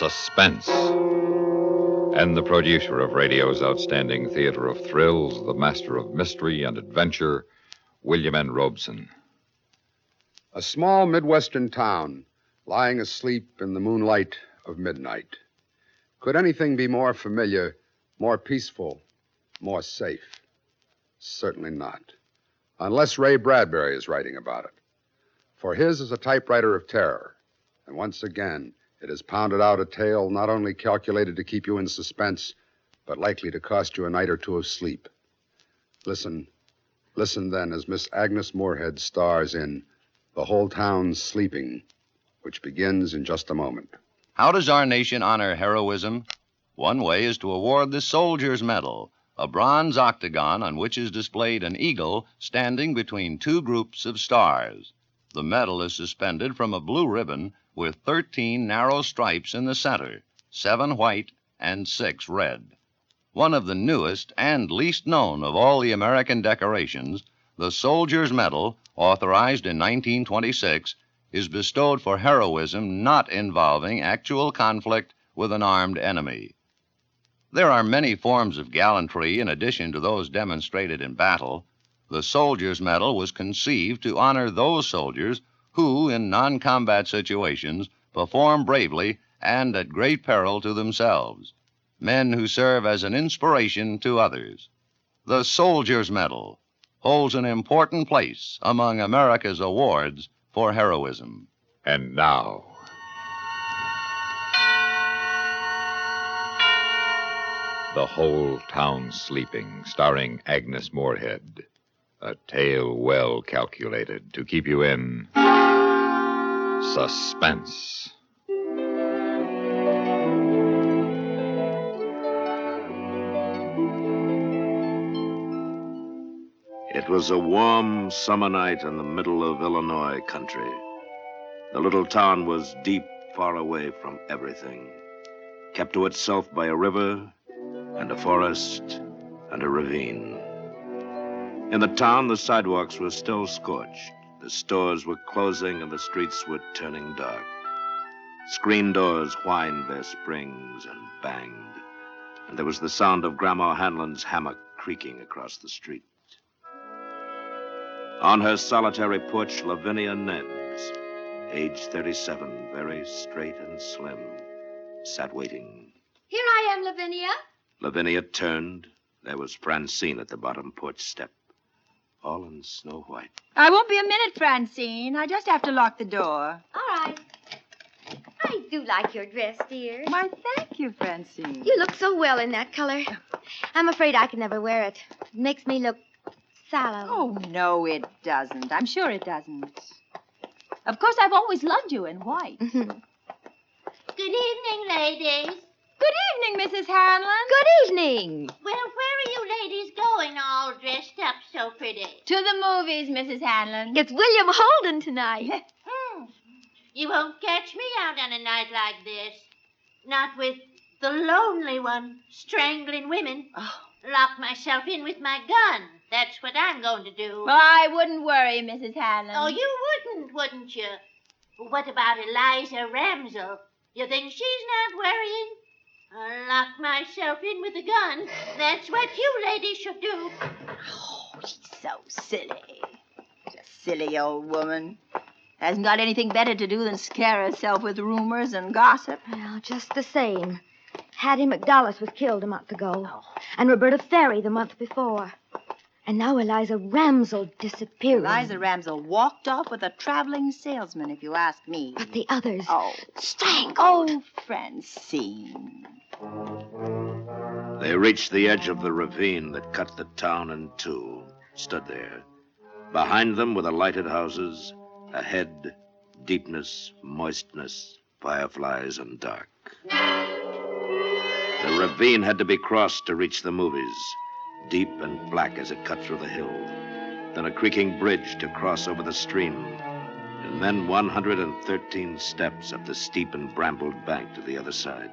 Suspense. And the producer of radio's outstanding theater of thrills, the master of mystery and adventure, William N. Robeson. A small Midwestern town lying asleep in the moonlight of midnight. Could anything be more familiar, more peaceful, more safe? Certainly not. Unless Ray Bradbury is writing about it. For his is a typewriter of terror. And once again, it has pounded out a tale not only calculated to keep you in suspense, but likely to cost you a night or two of sleep. Listen then as Miss Agnes Moorehead stars in The Whole Town's Sleeping, which begins in just a moment. How does our nation honor heroism? One way is to award the Soldier's Medal, a bronze octagon on which is displayed an eagle standing between two groups of stars. The medal is suspended from a blue ribbon with 13 narrow stripes in the center, 7 white and 6 red. One of the newest and least known of all the American decorations, the Soldier's Medal, authorized in 1926, is bestowed for heroism not involving actual conflict with an armed enemy. There are many forms of gallantry in addition to those demonstrated in battle. The Soldier's Medal was conceived to honor those soldiers who, in non-combat situations, perform bravely and at great peril to themselves, men who serve as an inspiration to others. The Soldier's Medal holds an important place among America's awards for heroism. And now, The Whole Town Sleeping, starring Agnes Moorehead. A tale well calculated to keep you in suspense. It was a warm summer night in the middle of Illinois country. The little town was deep, far away from everything, kept to itself by a river and a forest and a ravine. In the town, the sidewalks were still scorched. The stores were closing and the streets were turning dark. Screen doors whined their springs and banged, and there was the sound of Grandma Hanlon's hammock creaking across the street. On her solitary porch, Lavinia Neds, age 37, very straight and slim, sat waiting. Here I am, Lavinia. Lavinia turned. There was Francine at the bottom porch step, all in snow white. I won't be a minute, Francine. I just have to lock the door. All right. I do like your dress, dear. Why, thank you, Francine. You look so well in that color. I'm afraid I can never wear it. It makes me look sallow. Oh, no, it doesn't. I'm sure it doesn't. Of course, I've always loved you in white. Good evening, ladies. Good evening, Mrs. Hanlon. Good evening. Well, where are you ladies going all dressed up so pretty? To the movies, Mrs. Hanlon. It's William Holden tonight. You won't catch me out on a night like this. Not with the lonely one strangling women. Oh. Lock myself in with my gun. That's what I'm going to do. Well, I wouldn't worry, Mrs. Hanlon. Oh, you wouldn't you? What about Eliza Ramsell? You think she's not worrying? I'll lock myself in with a gun. That's what you ladies should do. Oh, she's so silly. She's a silly old woman. Hasn't got anything better to do than scare herself with rumors and gossip. Well, just the same. Hattie McDullis was killed a month ago. And Roberta Ferry the month before. And now Eliza Ramsell disappearing. Eliza Ramsell walked off with a traveling salesman, if you ask me. But the others... Oh. Strangled. Oh, Francine. They reached the edge of the ravine that cut the town in two, stood there. Behind them were the lighted houses, ahead, deepness, moistness, fireflies, and dark. The ravine had to be crossed to reach the movies, deep and black as it cut through the hill. Then a creaking bridge to cross over the stream. And then 113 steps up the steep and brambled bank to the other side.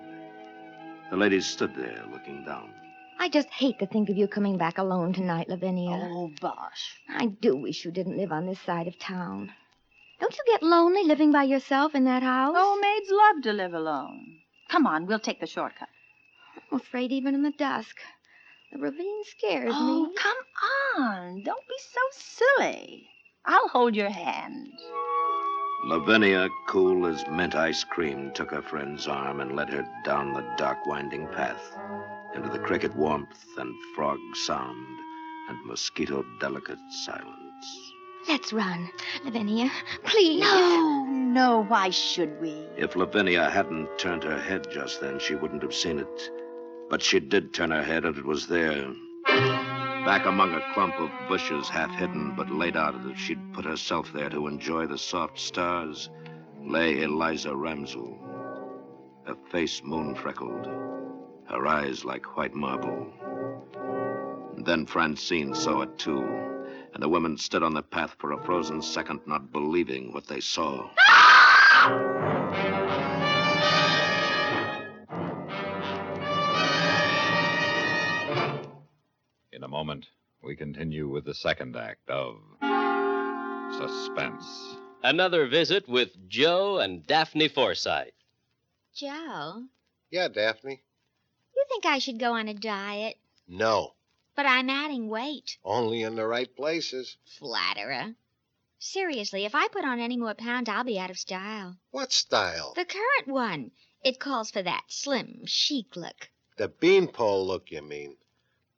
The ladies stood there looking down. I just hate to think of you coming back alone tonight, Lavinia. Oh, bosh. I do wish you didn't live on this side of town. Don't you get lonely living by yourself in that house? Oh, maids love to live alone. Come on, we'll take the shortcut. I'm afraid even in the dusk. The ravine scares Oh, me. come on. Don't be so silly. I'll hold your hand. Lavinia, cool as mint ice cream, took her friend's arm and led her down the dark, winding path into the cricket warmth and frog sound and mosquito-delicate silence. Let's run. Lavinia, please. No, why should we? If Lavinia hadn't turned her head just then, she wouldn't have seen it. But she did turn her head, and it was there. Back among a clump of bushes, half hidden, but laid out as if she'd put herself there to enjoy the soft stars, lay Eliza Ramsell, her face moon-freckled, her eyes like white marble. And then Francine saw it, too, and the women stood on the path for a frozen second, not believing what they saw. In a moment, we continue with the second act of Suspense. Another visit with Joe and Daphne Forsythe. Joe, Yeah, Daphne. you think I should go on a diet? No. But I'm adding weight. Only in the right places. Flatterer. Seriously, if I put on any more pounds, I'll be out of style. What style? The current one. It calls for that slim, chic look. The beanpole look, you mean.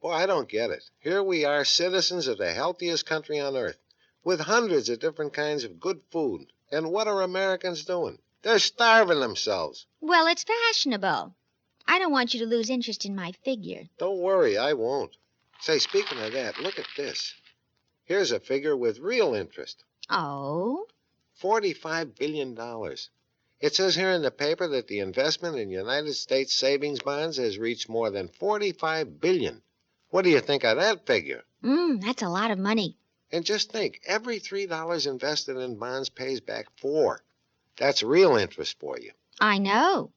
Boy, I don't get it. Here we are, citizens of the healthiest country on earth, with hundreds of different kinds of good food. And what are Americans doing? They're starving themselves. Well, it's fashionable. I don't want you to lose interest in my figure. Don't worry, I won't. Say, speaking of that, look at this. Here's a figure with real interest. Oh? $45 billion. It says here in the paper that the investment in United States savings bonds has reached more than $45 billion. What do you think of that figure? That's a lot of money. And just think, every $3 invested in bonds pays back $4. That's real interest for you. I know.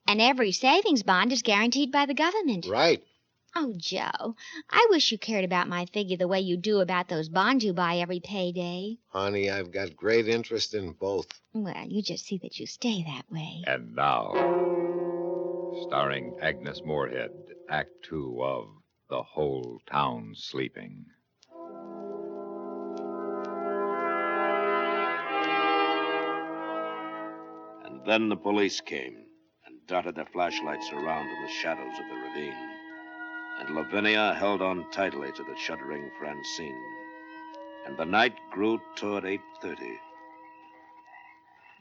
And every savings bond is guaranteed by the government. Right. Oh, Joe, I wish you cared about my figure the way you do about those bonds you buy every payday. Honey, I've got great interest in both. Well, you just see that you stay that way. And now, starring Agnes Moorehead, Act 2 of The Whole Town Sleeping. And then the police came and darted their flashlights around in the shadows of the ravine. And Lavinia held on tightly to the shuddering Francine. And the night grew toward 8:30.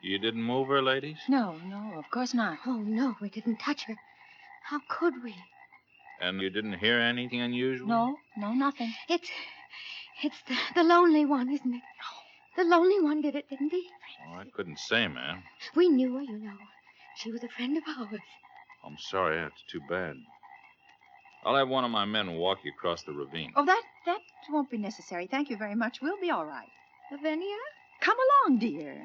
You didn't move her, ladies? No, of course not. Oh, no, we didn't touch her. How could we? And you didn't hear anything unusual? No, nothing. It's the lonely one, isn't it? The lonely one did it, didn't he? Oh, I couldn't say, ma'am. We knew her, you know. She was a friend of ours. I'm sorry, that's too bad. I'll have one of my men walk you across the ravine. Oh, that won't be necessary. Thank you very much. We'll be all right. Lavinia, Come along, dear.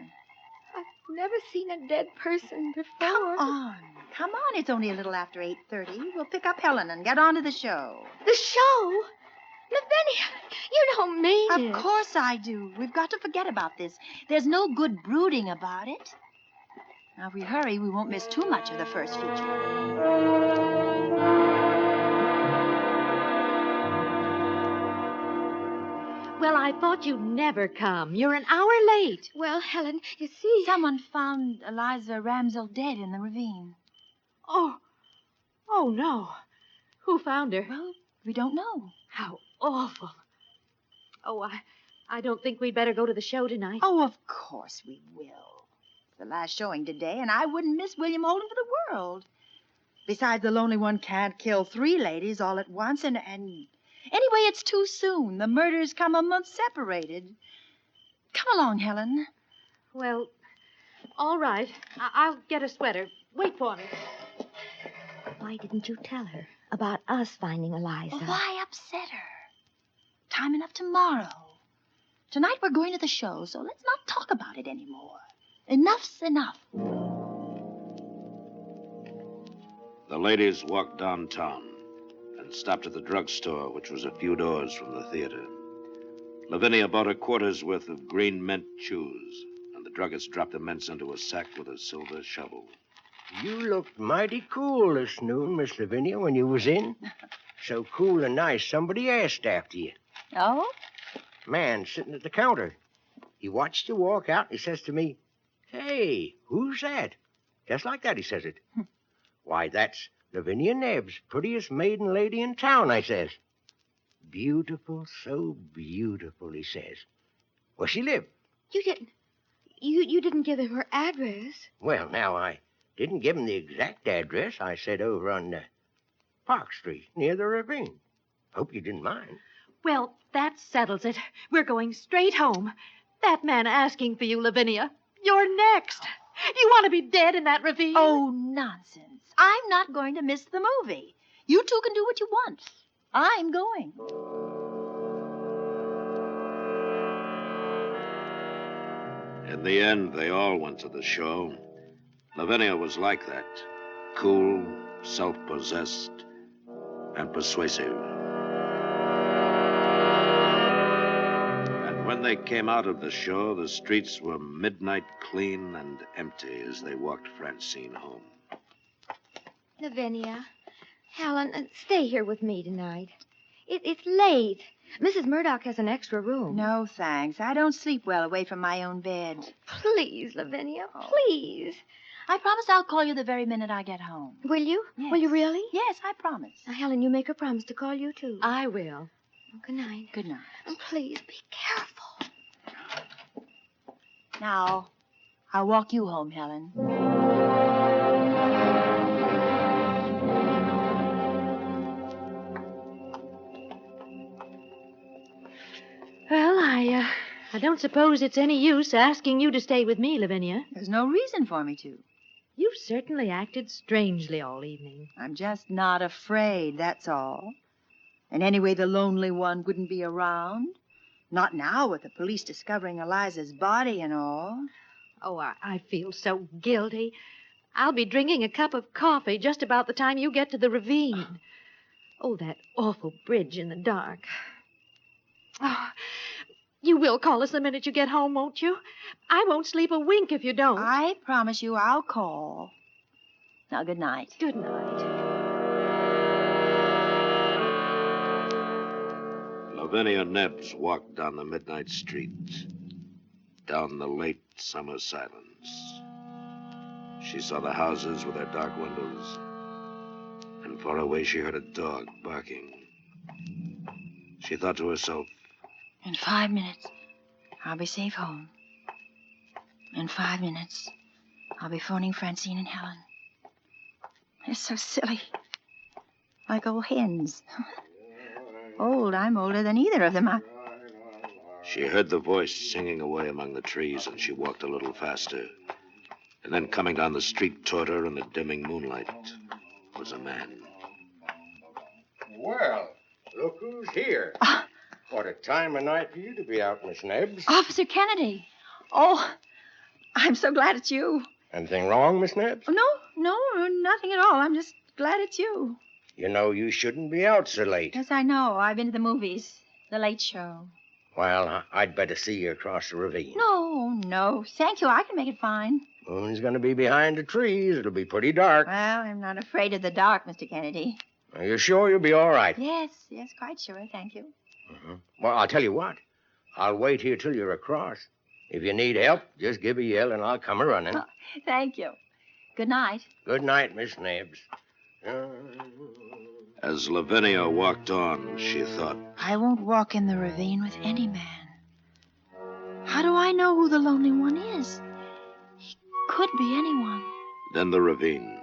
I've never seen a dead person before. Come on. It's only a little after 8:30. We'll pick up Helen and get on to the show. The show? Lavinia, you don't mean it. Of course I do. We've got to forget about this. There's no good brooding about it. Now, if we hurry, we won't miss too much of the first feature. Well, I thought you'd never come. You're an hour late. Well, Helen, you see... Someone found Eliza Ramsell dead in the ravine. Oh, no. Who found her? Well, we don't know. How awful. Oh, I don't think we'd better go to the show tonight. Oh, of course we will. It's the last showing today, and I wouldn't miss William Holden for the world. Besides, the lonely one can't kill 3 ladies all at once, and anyway, it's too soon. The murders come a month separated. Come along, Helen. Well, all right. I'll get a sweater. Wait for me. Why didn't you tell her about us finding Eliza? Well, why upset her? Time enough tomorrow. Tonight we're going to the show, so let's not talk about it anymore. Enough's enough. The ladies walked downtown and stopped at the drugstore, which was a few doors from the theater. Lavinia bought a quarter's worth of green mint chews, and the druggist dropped the mints into a sack with a silver shovel. You looked mighty cool this noon, Miss Lavinia, when you was in. So cool and nice, somebody asked after you. Oh? Man sitting at the counter. He watched you walk out, and he says to me, "Hey, who's that?" Just like that, he says it. "Why, that's Lavinia Nebbs, prettiest maiden lady in town," I says. "Beautiful, so beautiful," he says. Where she live? You didn't give him her address. Well, now, I didn't give him the exact address. I said over on Park Street, near the ravine. Hope you didn't mind. Well, that settles it. We're going straight home. That man asking for you, Lavinia. You're next. You want to be dead in that ravine? Oh, nonsense. I'm not going to miss the movie. You two can do what you want. I'm going. In the end, they all went to the show. Lavinia was like that. Cool, self-possessed, and persuasive. And when they came out of the show, the streets were midnight clean and empty as they walked Francine home. Lavinia, Helen, stay here with me tonight. It's late. Mrs. Murdoch has an extra room. No, thanks. I don't sleep well away from my own bed. Please, Lavinia, please. I promise I'll call you the very minute I get home. Will you? Yes. Will you really? Yes, I promise. Now, Helen, you make her promise to call you, too. I will. Good night. Good night. And please be careful. Now, I'll walk you home, Helen. Well, I don't suppose it's any use asking you to stay with me, Lavinia. There's no reason for me to. You've certainly acted strangely all evening. I'm just not afraid, that's all. And anyway, the lonely one wouldn't be around. Not now with the police discovering Eliza's body and all. Oh, I feel so guilty. I'll be drinking a cup of coffee just about the time you get to the ravine. Oh, that awful bridge in the dark. Oh, you will call us the minute you get home, won't you? I won't sleep a wink if you don't. I promise you I'll call. Now, good night. Good night. Lavinia Nebbs walked down the midnight street, down the late summer silence. She saw the houses with their dark windows, and far away she heard a dog barking. She thought to herself, In 5 minutes, I'll be safe home. In 5 minutes, I'll be phoning Francine and Helen. They're so silly. Like old hens. Old, I'm older than either of them. She heard the voice singing away among the trees, and she walked a little faster. And then coming down the street toward her in the dimming moonlight was a man. Well, look who's here. What a time of night for you to be out, Miss Nebbs. Officer Kennedy. Oh, I'm so glad it's you. Anything wrong, Miss Nebbs? No, nothing at all. I'm just glad it's you. You know you shouldn't be out so late. Yes, I know. I've been to the movies. The Late Show. Well, I'd better see you across the ravine. No. Thank you. I can make it fine. Moon's going to be behind the trees. It'll be pretty dark. Well, I'm not afraid of the dark, Mr. Kennedy. Are you sure you'll be all right? Yes, quite sure. Thank you. Well, I'll tell you what. I'll wait here till you're across. If you need help, just give a yell and I'll come a-running. Oh, thank you. Good night. Good night, Miss Nebbs. As Lavinia walked on, she thought, I won't walk in the ravine with any man. How do I know who the lonely one is? He could be anyone. Then the ravine.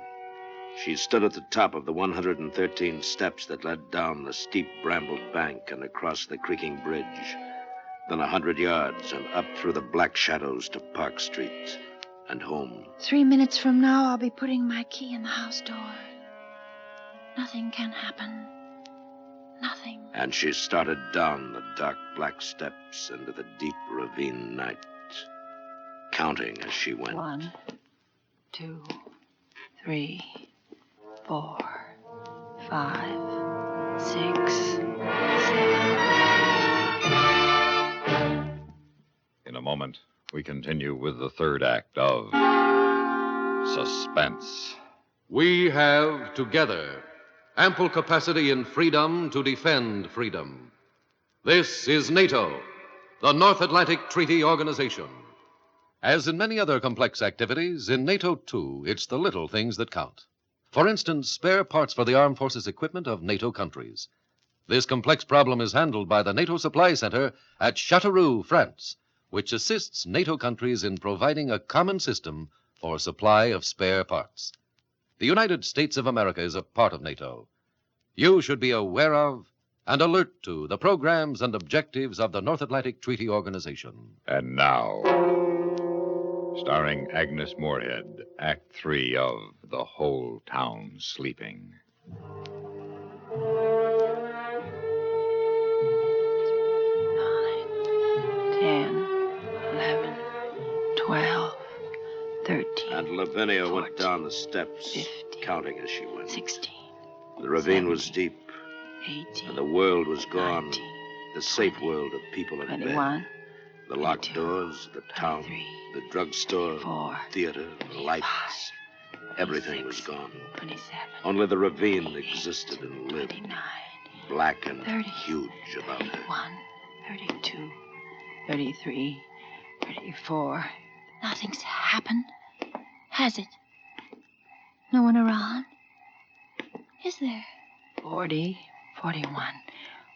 She stood at the top of the 113 steps that led down the steep brambled bank and across the creaking bridge. Then 100 yards and up through the black shadows to Park Street and home. 3 minutes from now, I'll be putting my key in the house door. Nothing can happen. Nothing. And she started down the dark black steps into the deep ravine night, counting as she went. 1, 2, 3, 4, 5, 6, 7. In a moment, we continue with the third act of Suspense. We have, together, ample capacity and freedom to defend freedom. This is NATO, the North Atlantic Treaty Organization. As in many other complex activities, in NATO, too, it's the little things that count. For instance, spare parts for the armed forces equipment of NATO countries. This complex problem is handled by the NATO Supply Center at Châteauroux, France, which assists NATO countries in providing a common system for supply of spare parts. The United States of America is a part of NATO. You should be aware of and alert to the programs and objectives of the North Atlantic Treaty Organization. And now, starring Agnes Moorehead, Act 3 of The Whole Town Sleeping. 10, 11, 12, 13. And Lavinia 14, went down the steps, 15, counting as she went. 16. The ravine 17, was deep, 18. and the world was gone. 19, The safe 20, world of people in 21. bed. The locked 22, doors, the town, 23, the drugstore, 24, theater, the lights. Everything 26, was gone. 27. Only the ravine 28, existed and lived, 29, black and 30, huge about her. 31, 32, 33, 34. Nothing's happened, has it? No one around? Is there? 40, 41,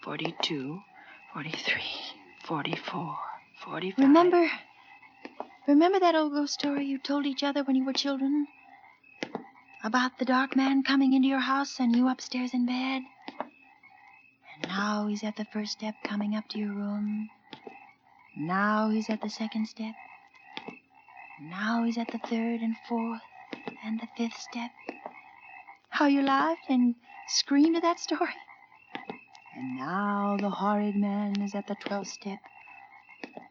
42, 43, 44, 45. Remember that old ghost story you told each other when you were children? About the dark man coming into your house and you upstairs in bed? And now he's at the first step coming up to your room. Now he's at the second step. Now he's at the third and fourth and the fifth step. How you laughed and screamed at that story. And now the horrid man is at the 12th step,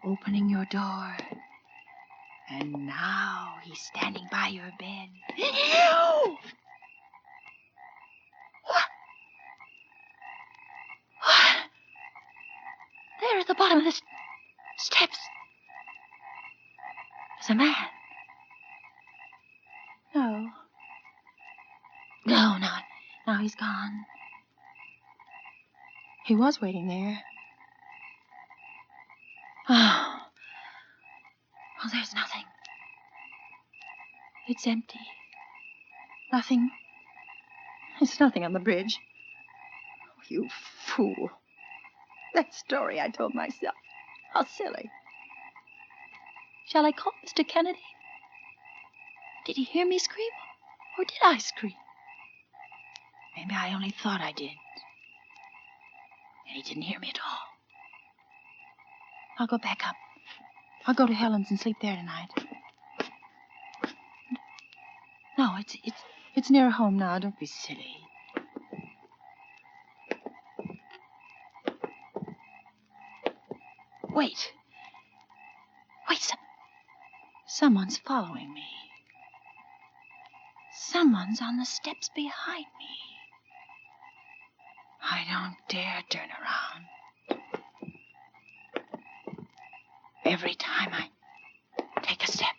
opening your door. And now he's standing by your bed. What? There at the bottom of the steps. There's a man. No. No, not. Now he's gone. He was waiting there. Oh. Oh, there's nothing. It's empty. Nothing. There's nothing on the bridge. Oh, you fool. That story I told myself. How silly. Shall I call Mr. Kennedy? Did he hear me scream? Or did I scream? Maybe I only thought I did. And he didn't hear me at all. I'll go back up. I'll go to Helen's and sleep there tonight. No, it's near home now. Don't be silly. Wait. Someone's following me. Someone's on the steps behind me. I don't dare turn around. Every time I take a step,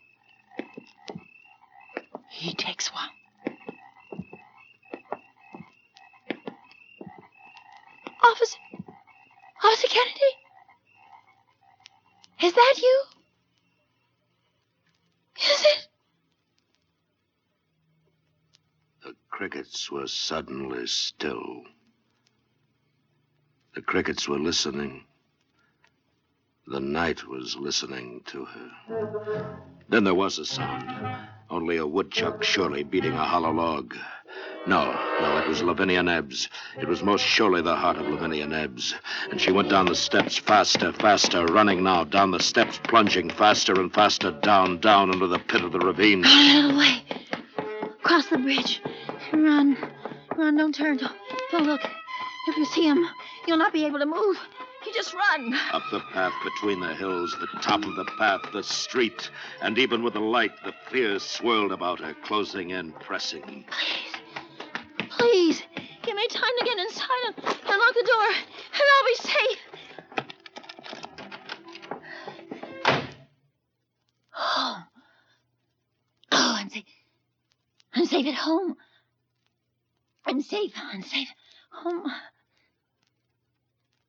he takes one. Officer Kennedy? Is that you? Is it? The crickets were suddenly still. The crickets were listening. The night was listening to her. Then there was a sound. Only a woodchuck surely beating a hollow log. No, it was Lavinia Nebbs. It was most surely the heart of Lavinia Nebbs. And she went down the steps faster, running now down the steps, plunging faster and faster down into the pit of the ravine. Run a little way. Cross the bridge. Run, don't turn. Don't look. If you see him, you'll not be able to move. You just run. Up the path between the hills, the top of the path, the street. And even with the light, the fear swirled about her, closing in, pressing. Please, give me time to get inside and lock the door, and I'll be safe. Home. Oh, I'm safe. I'm safe at home. I'm safe. I'm safe. Home.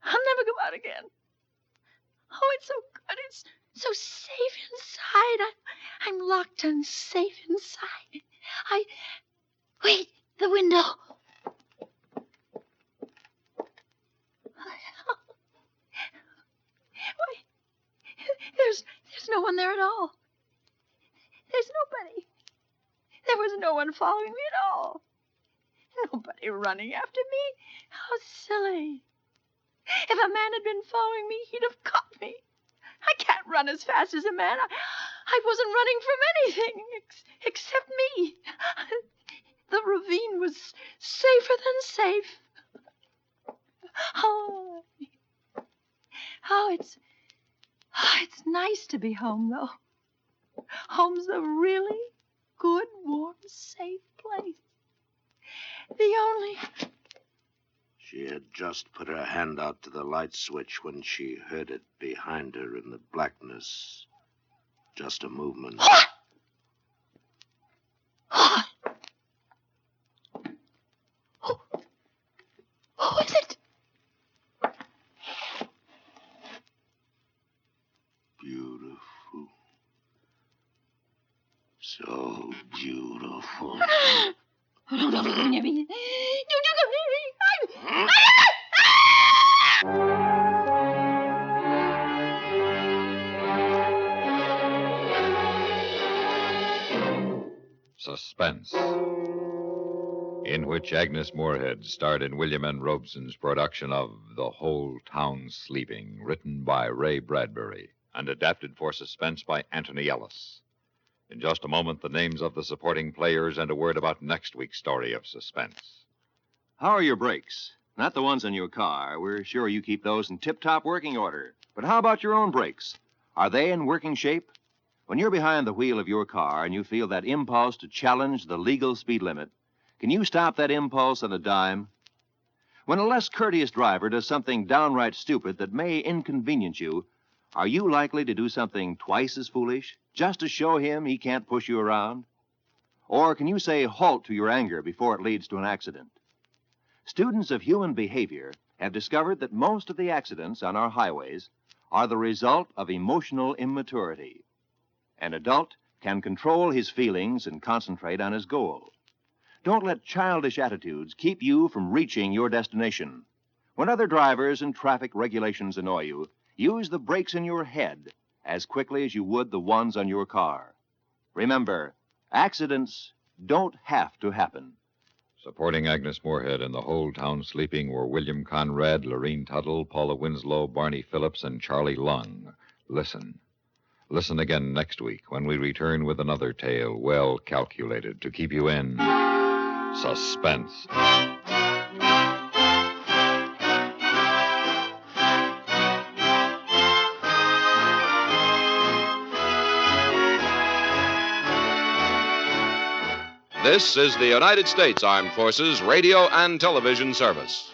I'll never go out again. Oh, it's so good. It's so safe inside. I'm locked and safe inside. Wait, the window. Wait, there's no one there at all. There's nobody. There was no one following me at all. Nobody running after me. How silly. If a man had been following me, he'd have caught me. I can't run as fast as a man. I wasn't running from anything except me. The ravine was safer than safe. It's nice to be home, though. Home's a really good, warm, safe place. The only... She had just put her hand out to the light switch when she heard it behind her in the blackness. Just a movement. Who is it? Beautiful. So beautiful. Don't come near me. Don't you come near me. Suspense, in which Agnes Moorehead starred in William N. Robeson's production of The Whole Town Sleeping, written by Ray Bradbury and adapted for Suspense by Antony Ellis. In just a moment, the names of the supporting players and a word about next week's story of Suspense. How are your brakes? Not the ones on your car. We're sure you keep those in tip-top working order. But how about your own brakes? Are they in working shape? When you're behind the wheel of your car and you feel that impulse to challenge the legal speed limit, can you stop that impulse on a dime? When a less courteous driver does something downright stupid that may inconvenience you, are you likely to do something twice as foolish just to show him he can't push you around? Or can you say halt to your anger before it leads to an accident? Students of human behavior have discovered that most of the accidents on our highways are the result of emotional immaturity. An adult can control his feelings and concentrate on his goal. Don't let childish attitudes keep you from reaching your destination. When other drivers and traffic regulations annoy you, use the brakes in your head as quickly as you would the ones on your car. Remember, accidents don't have to happen. Supporting Agnes Moorehead in The Whole Town Sleeping were William Conrad, Lorene Tuttle, Paula Winslow, Barney Phillips, and Charlie Lung. Listen. Listen again next week when we return with another tale well calculated to keep you in suspense. This is the United States Armed Forces Radio and Television Service.